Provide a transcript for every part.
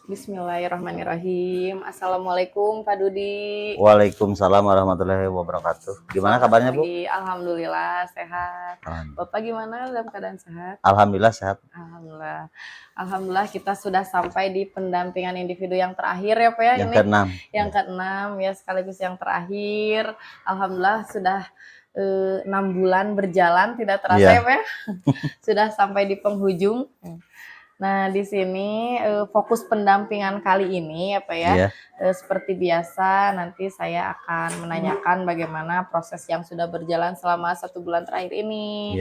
Bismillahirrahmanirrahim. Assalamualaikum Pak Dudi. Waalaikumsalam warahmatullahi wabarakatuh. Gimana kabarnya, Bu? Alhamdulillah sehat. Bapak gimana, dalam keadaan sehat? Alhamdulillah sehat. Alhamdulillah. Alhamdulillah kita sudah sampai di pendampingan individu yang terakhir ya Pak ya. Yang keenam. Yang keenam ya, sekaligus yang terakhir. Alhamdulillah sudah 6 bulan berjalan, tidak terasa ya Pak ya. Sudah sampai di penghujung. Nah, di sini fokus pendampingan kali ini ya Pak ya, seperti biasa nanti saya akan menanyakan bagaimana proses yang sudah berjalan selama 1 bulan terakhir ini.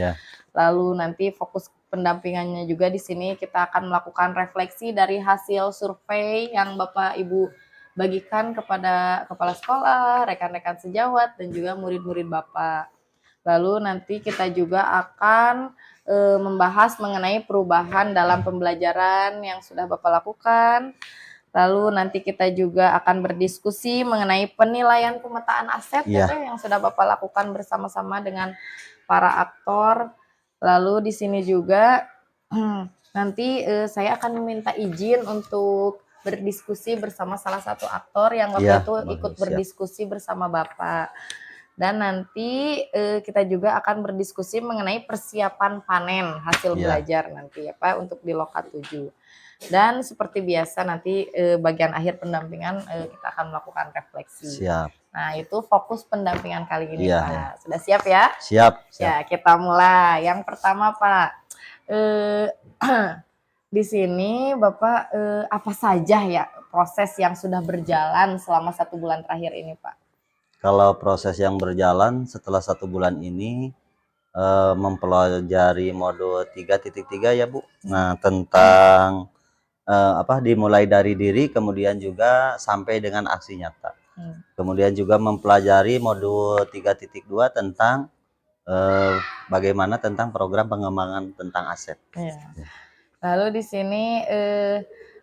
Lalu nanti fokus pendampingannya juga di sini kita akan melakukan refleksi dari hasil survei yang Bapak Ibu bagikan kepada kepala sekolah, rekan-rekan sejawat, dan juga murid-murid Bapak. Lalu nanti kita juga akan membahas mengenai perubahan dalam pembelajaran yang sudah Bapak lakukan. Lalu nanti kita juga akan berdiskusi mengenai penilaian pemetaan aset yang sudah Bapak lakukan bersama-sama dengan para aktor. Lalu di sini juga nanti saya akan meminta izin untuk berdiskusi bersama salah satu aktor yang Bapak itu ikut berdiskusi bersama Bapak. Dan nanti kita juga akan berdiskusi mengenai persiapan panen hasil belajar nanti ya Pak untuk di Lokat 7. Dan seperti biasa nanti bagian akhir pendampingan kita akan melakukan refleksi. Nah, itu fokus pendampingan kali ini Pak. Sudah siap ya? Siap. Ya, kita mulai. Yang pertama Pak, di sini Bapak apa saja ya proses yang sudah berjalan selama 1 bulan terakhir ini Pak? Kalau proses yang berjalan setelah 1 bulan ini mempelajari modul 3.3 ya Bu. Nah, tentang dimulai dari diri, kemudian juga sampai dengan aksi nyata. Kemudian juga mempelajari modul 3.2 tentang bagaimana tentang program pengembangan tentang aset. Lalu di sini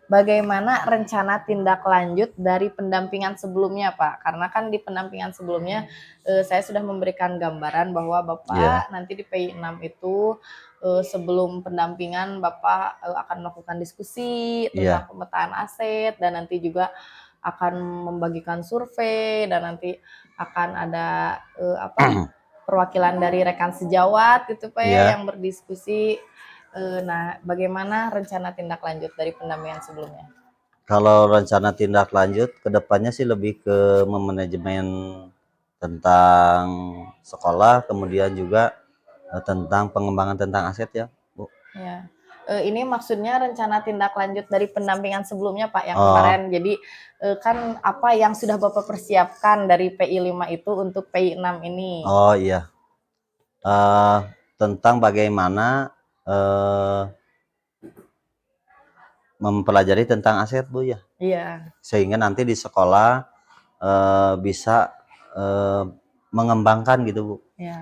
bagaimana rencana tindak lanjut dari pendampingan sebelumnya Pak? Karena kan di pendampingan sebelumnya saya sudah memberikan gambaran bahwa Bapak nanti di PI 6 itu sebelum pendampingan Bapak akan melakukan diskusi tentang pemetaan aset, dan nanti juga akan membagikan survei, dan nanti akan ada perwakilan dari rekan sejawat gitu Pak ya yang berdiskusi. Nah, bagaimana rencana tindak lanjut dari pendampingan sebelumnya? Kalau rencana tindak lanjut kedepannya sih lebih ke memanajemen tentang sekolah, kemudian juga tentang pengembangan tentang aset ya Bu. Ini maksudnya rencana tindak lanjut dari pendampingan sebelumnya Pak yang kemarin. Jadi kan apa yang sudah Bapak persiapkan dari PI 5 itu untuk PI 6 ini? Oh iya, tentang bagaimana mempelajari tentang aset Bu ya. Sehingga nanti di sekolah bisa mengembangkan gitu Bu.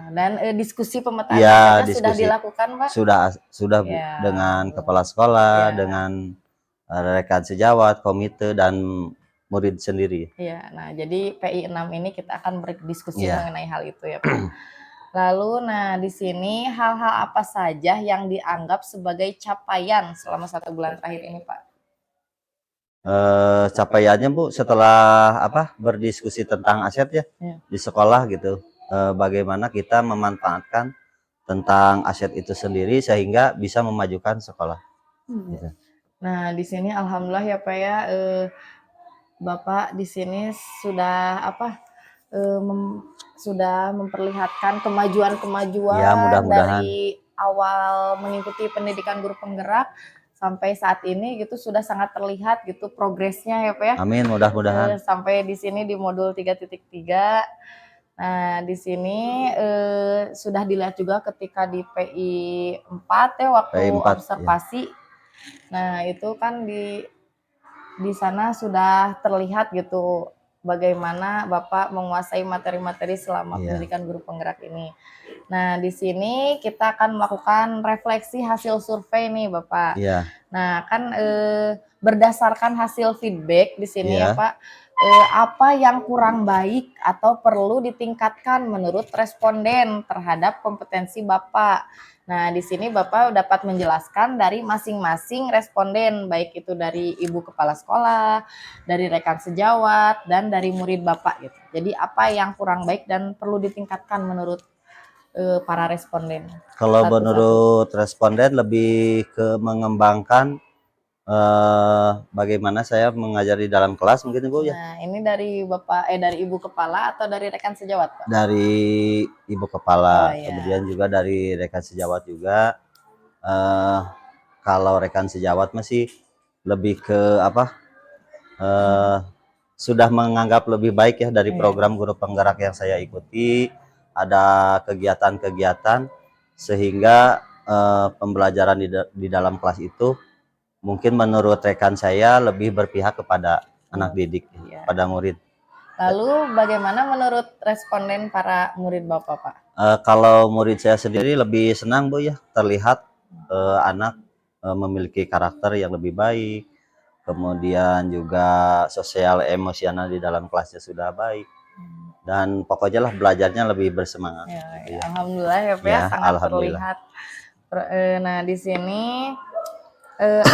Dan diskusi pemetaan asetnya sudah dilakukan Pak? Sudah Bu, dengan kepala sekolah, dengan rekan sejawat, komite, dan murid sendiri. Nah jadi PI 6 ini kita akan berdiskusi mengenai hal itu ya Pak. Lalu, nah di sini hal-hal apa saja yang dianggap sebagai capaian selama 1 bulan terakhir ini Pak? Capaiannya Bu, setelah berdiskusi tentang aset ya di sekolah gitu, bagaimana kita memanfaatkan tentang aset itu sendiri sehingga bisa memajukan sekolah. Nah di sini alhamdulillah ya Pak ya, Bapak di sini sudah sudah memperlihatkan kemajuan-kemajuan dari awal mengikuti pendidikan guru penggerak sampai saat ini gitu, sudah sangat terlihat gitu progresnya ya Pak ya. Amin, mudah-mudahan. Sampai di sini di modul 3.3. Nah, di sini sudah dilihat juga ketika di PI 4 ya waktu observasi. Nah, itu kan di di sana sudah terlihat gitu bagaimana Bapak menguasai materi-materi selama pendidikan guru penggerak ini. Nah, di sini kita akan melakukan refleksi hasil survei nih, Bapak. Iya. Nah, kan berdasarkan hasil feedback di sini ya, Iya. Pak, apa yang kurang baik atau perlu ditingkatkan menurut responden terhadap kompetensi Bapak. Nah, di sini Bapak dapat menjelaskan dari masing-masing responden, baik itu dari Ibu Kepala Sekolah, dari rekan sejawat, dan dari murid Bapak gitu. Jadi apa yang kurang baik dan perlu ditingkatkan menurut para responden? Kalau Satu-satu. menurut responden lebih ke mengembangkan bagaimana saya mengajar di dalam kelas mungkin Bu ya. Nah, ini dari Bapak dari Ibu Kepala atau dari rekan sejawat, Pak? Dari Ibu Oh, Kepala, iya. kemudian juga dari rekan sejawat juga. Kalau rekan sejawat masih lebih ke apa? Sudah menganggap lebih baik ya dari Iya. program guru penggerak yang saya ikuti, ada kegiatan-kegiatan sehingga pembelajaran di dalam kelas itu mungkin menurut rekan saya lebih berpihak kepada anak didik, Iya. pada murid. Lalu bagaimana menurut responden para murid Bapak, Pak? Kalau murid saya sendiri lebih senang Bu ya, terlihat anak memiliki karakter yang lebih baik, kemudian juga sosial emosional di dalam kelasnya sudah baik, dan pokoknya lah belajarnya lebih bersemangat. Ya, Gitu ya. alhamdulillah ya, Pak, Ya, sangat alhamdulillah. terlihat. Nah, di sini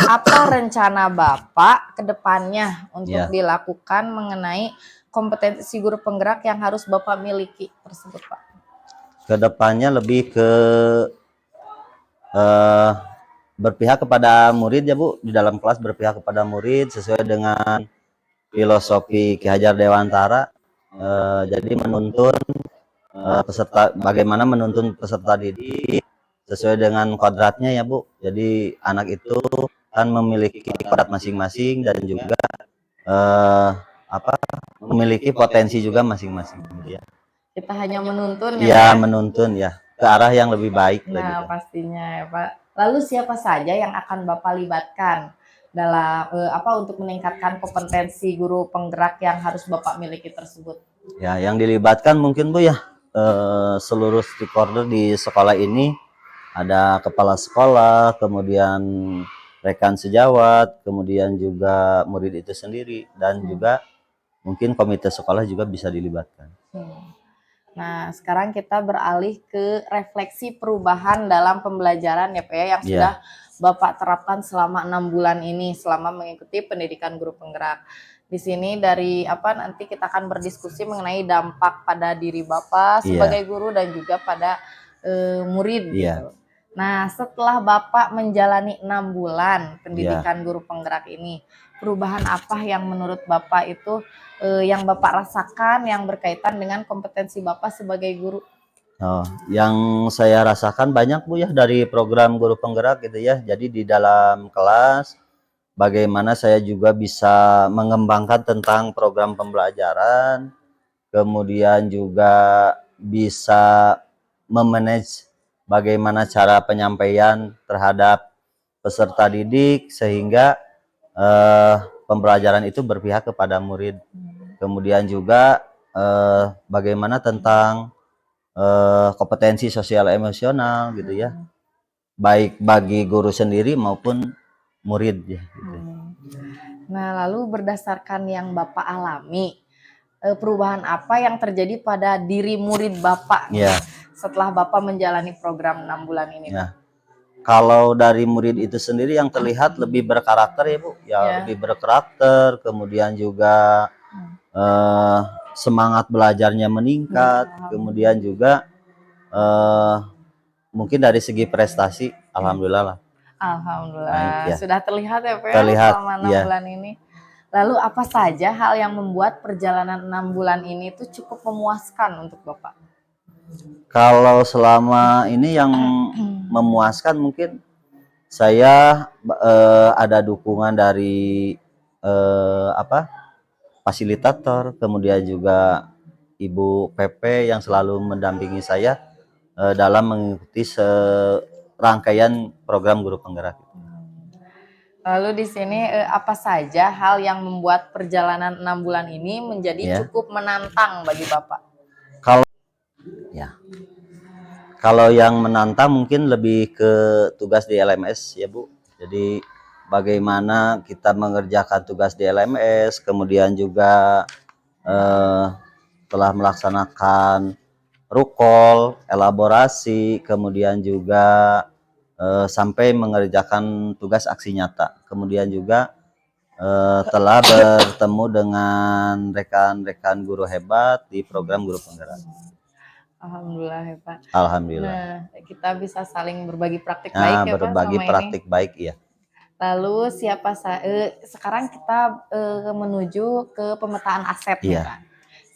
apa rencana Bapak ke depannya untuk Ya. dilakukan mengenai kompetensi guru penggerak yang harus Bapak miliki tersebut, Pak? Kedepannya lebih ke berpihak kepada murid ya Bu, di dalam kelas berpihak kepada murid sesuai dengan filosofi Ki Hajar Dewantara. Jadi menuntun peserta, bagaimana menuntun peserta didik sesuai dengan kodratnya ya Bu. Jadi anak itu kan memiliki kodrat masing-masing dan juga memiliki potensi juga masing-masing ya. Kita hanya menuntun ya, menuntun ya ke arah yang lebih baik. Nah, gitu. pastinya ya, Pak. Lalu siapa saja yang akan Bapak libatkan dalam untuk meningkatkan kompetensi guru penggerak yang harus Bapak miliki tersebut? Ya, yang dilibatkan mungkin Bu ya seluruh stakeholder di sekolah ini, ada kepala sekolah, kemudian rekan sejawat, kemudian juga murid itu sendiri, dan juga mungkin komite sekolah juga bisa dilibatkan. Nah, sekarang kita beralih ke refleksi perubahan dalam pembelajaran ya, Pak, yang sudah Bapak terapkan selama 6 bulan ini, selama mengikuti pendidikan guru penggerak. Di sini dari nanti kita akan berdiskusi mengenai dampak pada diri Bapak sebagai guru dan juga pada murid gitu. Nah, setelah Bapak menjalani 6 bulan pendidikan guru penggerak ini, perubahan apa yang menurut Bapak itu yang Bapak rasakan yang berkaitan dengan kompetensi Bapak sebagai guru? Yang saya rasakan banyak Bu ya dari program guru penggerak gitu ya. Jadi di dalam kelas bagaimana saya juga bisa mengembangkan tentang program pembelajaran, kemudian juga bisa memanage bagaimana cara penyampaian terhadap peserta didik sehingga pembelajaran itu berpihak kepada murid. Kemudian juga bagaimana tentang kompetensi sosial emosional gitu ya, baik bagi guru sendiri maupun murid ya. Gitu. Nah, lalu berdasarkan yang Bapak alami, perubahan apa yang terjadi pada diri murid Bapak setelah Bapak menjalani program 6 bulan ini? Kalau dari murid itu sendiri yang terlihat lebih berkarakter ya Bu, lebih berkarakter, kemudian juga semangat belajarnya meningkat, kemudian juga mungkin dari segi prestasi, alhamdulillah lah. Alhamdulillah, sudah terlihat ya Pak selama 6 bulan ini. Lalu apa saja hal yang membuat perjalanan 6 bulan ini tuh cukup memuaskan untuk Bapak? Kalau selama ini yang memuaskan mungkin saya ada dukungan dari fasilitator, kemudian juga Ibu PP yang selalu mendampingi saya dalam mengikuti serangkaian program guru penggerak. Lalu di sini apa saja hal yang membuat perjalanan 6 bulan ini menjadi Ya. cukup menantang bagi Bapak? Kalau ya, kalau yang menantang mungkin lebih ke tugas di LMS ya Bu. Jadi bagaimana kita mengerjakan tugas di LMS, kemudian juga telah melaksanakan rukol, elaborasi, kemudian juga sampai mengerjakan tugas aksi nyata. Kemudian juga telah bertemu dengan rekan-rekan guru hebat di program guru penggerak. Alhamdulillah ya Pak. Alhamdulillah. Nah, kita bisa saling berbagi praktik Nah, baik ya Pak berbagi selama praktik ini. baik ya. Lalu sekarang kita menuju ke pemetaan aset nih Iya. Pak.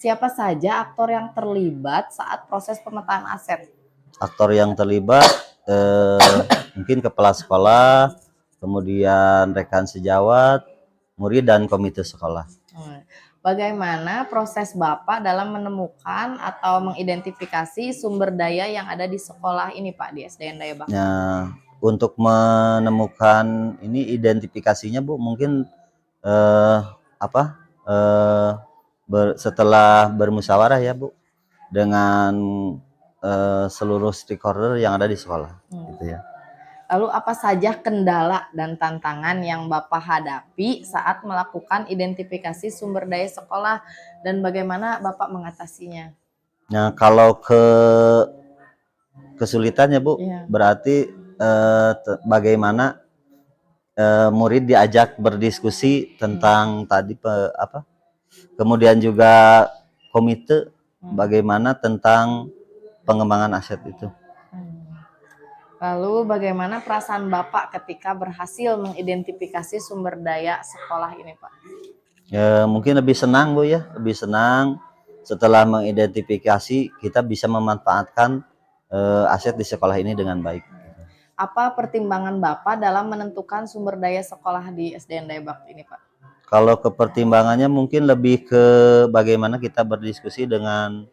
Siapa saja aktor yang terlibat saat proses pemetaan aset? Aktor yang terlibat mungkin kepala sekolah, kemudian rekan sejawat, murid dan komite sekolah. Bagaimana proses Bapak dalam menemukan atau mengidentifikasi sumber daya yang ada di sekolah ini Pak, di SDN Daya Bakti? Nah, untuk menemukan ini identifikasinya Bu, mungkin setelah bermusyawarah ya Bu dengan seluruh stakeholder yang ada di sekolah, gitu ya. Lalu apa saja kendala dan tantangan yang Bapak hadapi saat melakukan identifikasi sumber daya sekolah dan bagaimana Bapak mengatasinya? Nah, kalau kesulitannya Bu, Iya. berarti bagaimana murid diajak berdiskusi tentang tadi kemudian juga komite bagaimana tentang pengembangan aset itu. Lalu bagaimana perasaan Bapak ketika berhasil mengidentifikasi sumber daya sekolah ini Pak? Ya, mungkin lebih senang Bu ya, lebih senang setelah mengidentifikasi kita bisa memanfaatkan aset di sekolah ini dengan baik. Apa pertimbangan Bapak dalam menentukan sumber daya sekolah di SDN Daya Bakti ini Pak? Kalau kepertimbangannya mungkin lebih ke bagaimana kita berdiskusi dengan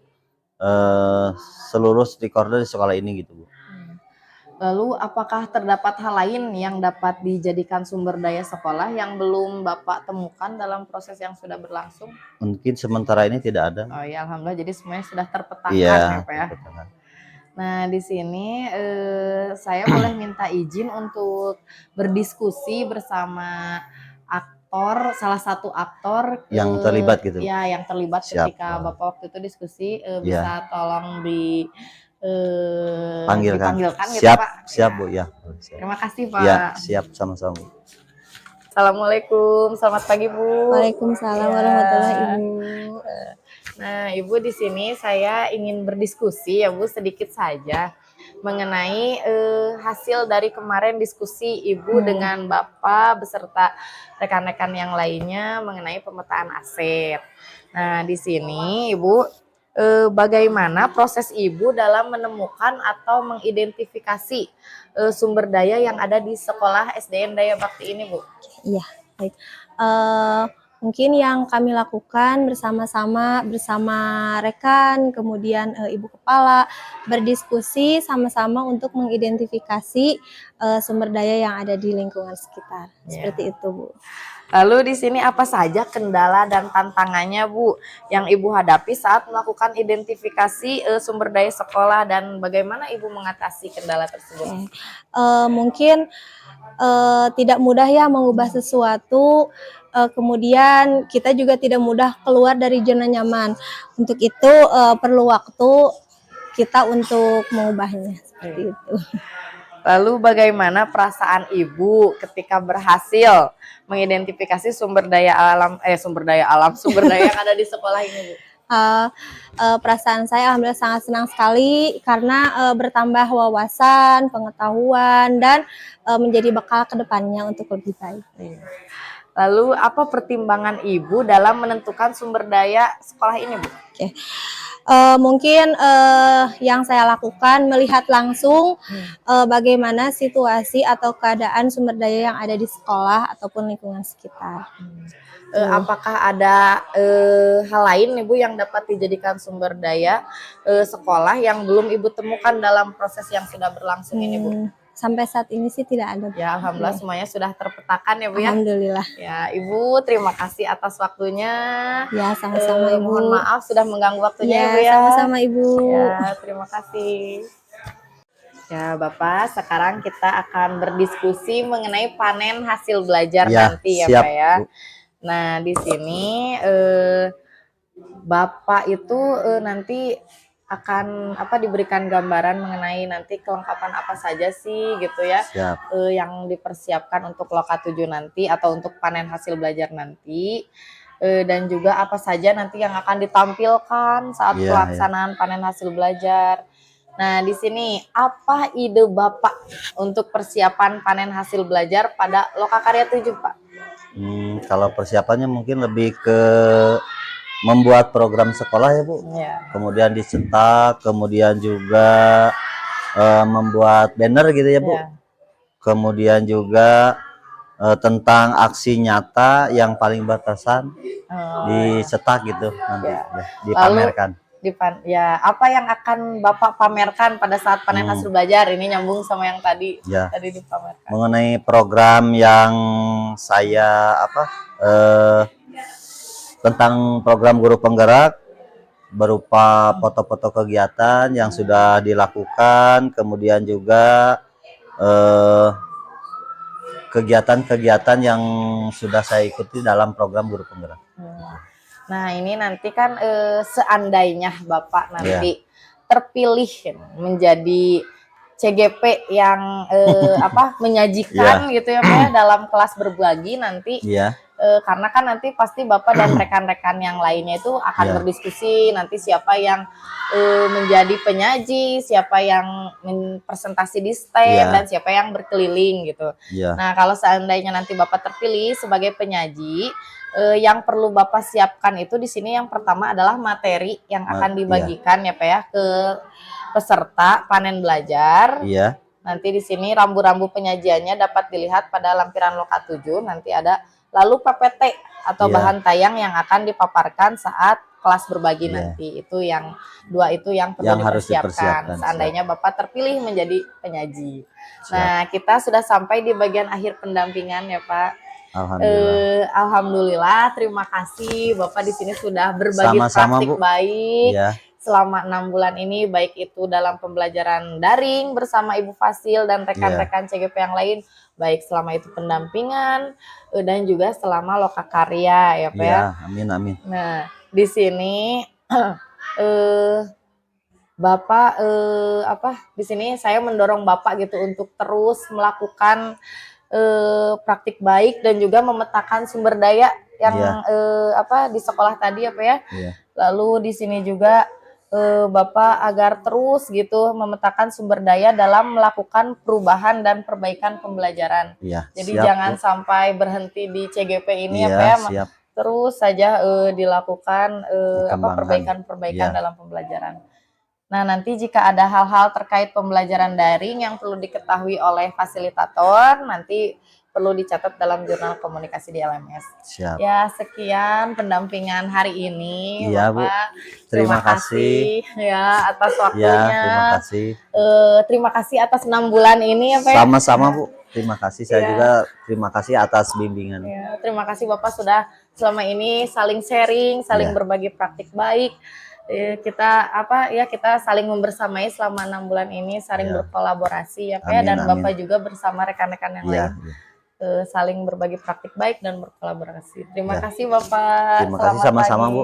seluruh stakeholder di sekolah ini gitu Bu. Lalu apakah terdapat hal lain yang dapat dijadikan sumber daya sekolah yang belum Bapak temukan dalam proses yang sudah berlangsung? Mungkin sementara ini tidak ada. Oh ya, alhamdulillah jadi semuanya sudah terpetakan Iya, ya Pak ya. Nah di sini saya boleh minta izin untuk berdiskusi bersama aktor, salah satu aktor yang terlibat gitu. ya yang terlibat. Siap. Ketika Bapak waktu itu diskusi Ya. bisa tolong Panggilkan. dipanggilkan gitu Siap, Pak. siap Ya. Bu ya. Siap. Terima kasih Pak. Ya, siap sama-sama. Assalamualaikum, selamat pagi Bu. Waalaikumsalam warahmatullahi Ibu. Nah Ibu di sini saya ingin berdiskusi ya Bu sedikit saja mengenai hasil dari kemarin diskusi Ibu dengan Bapak beserta rekan-rekan yang lainnya mengenai pemetaan aset. Nah di sini Ibu bagaimana proses Ibu dalam menemukan atau mengidentifikasi sumber daya yang ada di sekolah SDN Daya Bakti ini Bu? Iya, baik. Mungkin yang kami lakukan bersama-sama bersama rekan, kemudian Ibu Kepala, berdiskusi sama-sama untuk mengidentifikasi sumber daya yang ada di lingkungan sekitar. Seperti itu, Bu. Lalu di sini apa saja kendala dan tantangannya Bu yang Ibu hadapi saat melakukan identifikasi sumber daya sekolah dan bagaimana Ibu mengatasi kendala tersebut? Mungkin tidak mudah ya mengubah sesuatu, kemudian kita juga tidak mudah keluar dari zona nyaman. Untuk itu perlu waktu kita untuk mengubahnya, seperti itu. Lalu bagaimana perasaan Ibu ketika berhasil mengidentifikasi sumber daya alam yang ada di sekolah ini Bu? Perasaan saya alhamdulillah sangat senang sekali karena bertambah wawasan, pengetahuan, dan menjadi bekal ke depannya untuk lebih baik. Lalu apa pertimbangan Ibu dalam menentukan sumber daya sekolah ini Bu? Mungkin yang saya lakukan melihat langsung bagaimana situasi atau keadaan sumber daya yang ada di sekolah ataupun lingkungan sekitar. Apakah ada hal lain Ibu yang dapat dijadikan sumber daya sekolah yang belum Ibu temukan dalam proses yang sudah berlangsung ini Bu? sampai saat ini sih tidak ada, Bu. Ya, alhamdulillah semuanya sudah terpetakan ya Bu ya. Alhamdulillah. Ya, Ibu terima kasih atas waktunya. Ya, sama-sama Ibu. Mohon maaf sudah mengganggu waktunya Ya, Ibu ya. sama-sama Ibu. Ya, terima kasih. Ya, Bapak, sekarang kita akan berdiskusi mengenai panen hasil belajar Ya, nanti ya, siap, Pak ya. Bu. Nah, di sini Bapak itu nanti akan diberikan gambaran mengenai nanti kelengkapan apa saja sih gitu ya. Siap. Yang dipersiapkan untuk Loka 7 nanti atau untuk panen hasil belajar nanti. Dan juga apa saja nanti yang akan ditampilkan saat Iya, pelaksanaan panen hasil belajar. Nah, di sini apa ide Bapak untuk persiapan panen hasil belajar pada Loka Karya 7, Pak? Kalau persiapannya mungkin lebih ke membuat program sekolah ya Bu, Ya. kemudian dicetak, kemudian juga membuat banner gitu ya Bu, Ya. kemudian juga tentang aksi nyata yang paling batasan dicetak gitu nanti Ya. ya, dipamerkan. Ya, apa yang akan Bapak pamerkan pada saat panen hasil belajar? Ini nyambung sama yang tadi Ya. tadi dipamerkan. Mengenai program yang saya tentang program guru penggerak berupa foto-foto kegiatan yang sudah dilakukan, kemudian juga kegiatan-kegiatan yang sudah saya ikuti dalam program guru penggerak. Nah, ini nanti kan seandainya Bapak nanti terpilih menjadi CGP yang menyajikan gitu ya Pak ya, dalam kelas berbagi nanti. Karena kan nanti pasti Bapak dan rekan-rekan yang lainnya itu akan berdiskusi nanti siapa yang menjadi penyaji, siapa yang presentasi di stand, dan siapa yang berkeliling gitu. Nah, kalau seandainya nanti Bapak terpilih sebagai penyaji, yang perlu Bapak siapkan itu di sini yang pertama adalah materi yang akan dibagikan ya Pak ya ke peserta panen belajar. Nanti di sini rambu-rambu penyajiannya dapat dilihat pada lampiran Loka 7, nanti ada. Lalu PPT atau bahan tayang yang akan dipaparkan saat kelas berbagi nanti. Itu yang dua itu yang perlu dipersiapkan seandainya Bapak terpilih menjadi penyaji. Nah, kita sudah sampai di bagian akhir pendampingan ya Pak. Alhamdulillah, terima kasih Bapak di sini sudah berbagi praktik baik selama 6 bulan ini, baik itu dalam pembelajaran daring bersama Ibu Fasil dan rekan-rekan CGP yang lain, baik selama itu pendampingan dan juga selama Loka Karya ya Pak ya. Amin amin. Nah, di sini Bapak di sini saya mendorong Bapak gitu untuk terus melakukan praktik baik dan juga memetakan sumber daya yang di sekolah tadi ya Pak ya. Lalu di sini juga Bapak agar terus gitu memetakan sumber daya dalam melakukan perubahan dan perbaikan pembelajaran. Jadi jangan sampai berhenti di CGP ini ya Pak ya. Terus saja dilakukan perbaikan-perbaikan dalam pembelajaran. Nah, nanti jika ada hal-hal terkait pembelajaran daring yang perlu diketahui oleh fasilitator, nanti perlu dicatat dalam jurnal komunikasi di LMS. Ya, sekian pendampingan hari ini, Bapak. Terima kasih ya atas waktunya. Terima kasih. Terima kasih atas 6 bulan ini ya Pak. Sama-sama Bu. Terima kasih, saya juga terima kasih atas bimbingan. Terima kasih Bapak sudah selama ini saling sharing, saling berbagi praktik baik. Kita saling membersamai selama 6 bulan ini, saling berkolaborasi ya Pak ya, dan Bapak juga bersama rekan-rekan yang lain saling berbagi praktik baik dan berkolaborasi. Terima kasih Bapak. Terima kasih, sama-sama Bu.